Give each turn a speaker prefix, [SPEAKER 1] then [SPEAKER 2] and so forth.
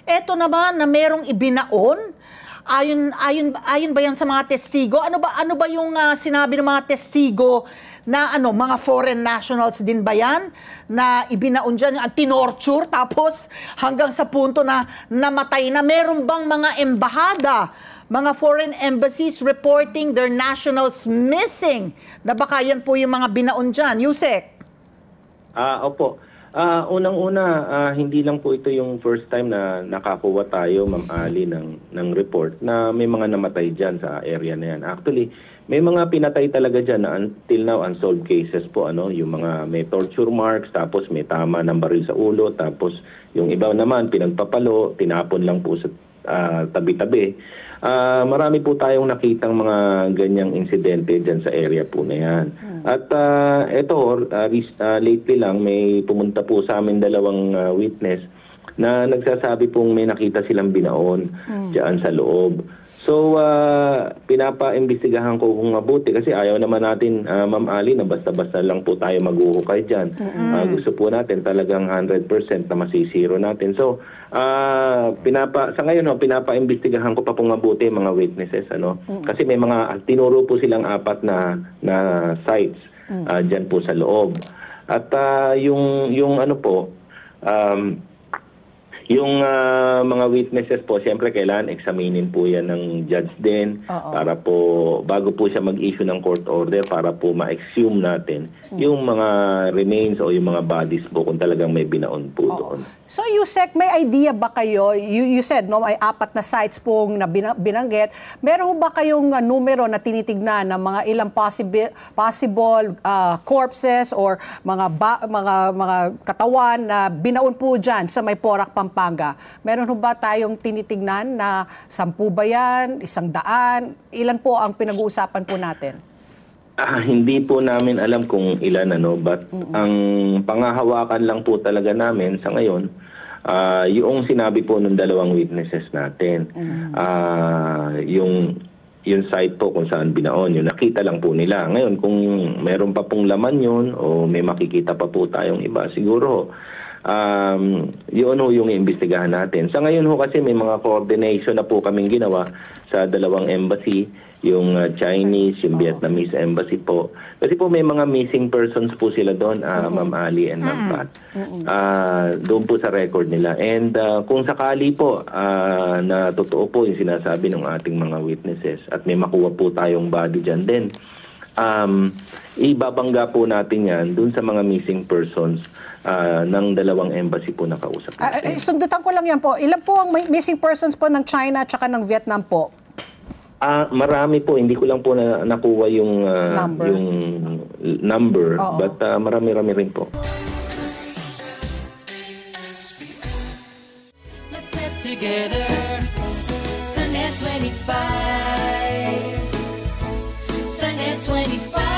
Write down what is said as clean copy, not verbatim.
[SPEAKER 1] Eto naman na merong ibinaon, ayon ba yan sa mga testigo? Ano ba yung sinabi ng mga testigo na mga foreign nationals din ba yan na ibinaon dyan, tinorture tapos hanggang sa punto na namatay na? Meron bang mga embahada, mga foreign embassies reporting their nationals missing, na baka yan po yung mga binaon dyan? Yusek?
[SPEAKER 2] Opo. Unang-una, hindi lang po ito yung first time na nakakuha tayo, Ma'am Ali, ng report na may mga namatay dyan sa area na yan. Actually, may mga pinatay talaga dyan na until now unsolved cases po. Yung mga may torture marks, tapos may tama ng baril sa ulo, tapos yung iba naman pinagpapalo, tinapon lang po sa tabi-tabi. Marami po tayong nakitang mga ganyang insidente dyan sa area po na yan. At lately lang may pumunta po sa amin dalawang witness na nagsasabi pong may nakita silang binaon dyan sa loob. So, pinapa-imbestigahan ko kung mabuti kasi ayaw naman natin, Ma'am Ali, na basta-basta lang po tayo maghuhukay dyan. Gusto po natin talagang 100% na masisiro natin. So, sa ngayon, pinapa-imbestigahan ko pa pong mabuti mga witnesses. Kasi may mga, tinuro po silang 4 na sites dyan po sa loob. At yung mga witnesses po, siyempre kailangan examinin po yan ng judge din para po, bago po siya mag-issue ng court order para po ma-exhume natin yung mga remains o yung mga bodies po kung talagang may binaon po doon.
[SPEAKER 3] So Yusek, may idea ba kayo, you said may 4 na sites pong binanggit, meron ba kayong numero na tinitignan ng mga ilang possible corpses or mga katawan na binaon po dyan sa may Porac, Pampanga? Meron ba tayong tinitignan na 10 ba yan, 100? Ilan po ang pinag-uusapan po natin?
[SPEAKER 2] Hindi po namin alam kung ilan, but ang pangahawakan lang po talaga namin sa ngayon, yung sinabi po ng dalawang witnesses natin. Yung site po kung saan binaon, yung nakita lang po nila. Ngayon, kung meron pa pong laman yun o may makikita pa po tayong iba, siguro yun yung iimbestigahan natin. Sa ngayon kasi may mga coordination na po kaming ginawa sa dalawang embassy, yung Chinese, yung Vietnamese embassy po. Kasi po may mga missing persons po sila doon, Ma'am Ali and Ma'am Pat. Doon po sa record nila. And kung sakali po na totoo po yung sinasabi ng ating mga witnesses at may makuha po tayong body dyan din, ibabangga po natin yan doon sa mga missing persons ng dalawang embassy po na kausap natin.
[SPEAKER 3] Sundutan ko lang yan po. Ilan po ang missing persons po ng China at saka ng Vietnam po?
[SPEAKER 2] Marami po. Hindi ko lang po nakuha yung number. But marami-rami rin po.
[SPEAKER 4] Let's get together. Sunnet 25. Sunnet 25.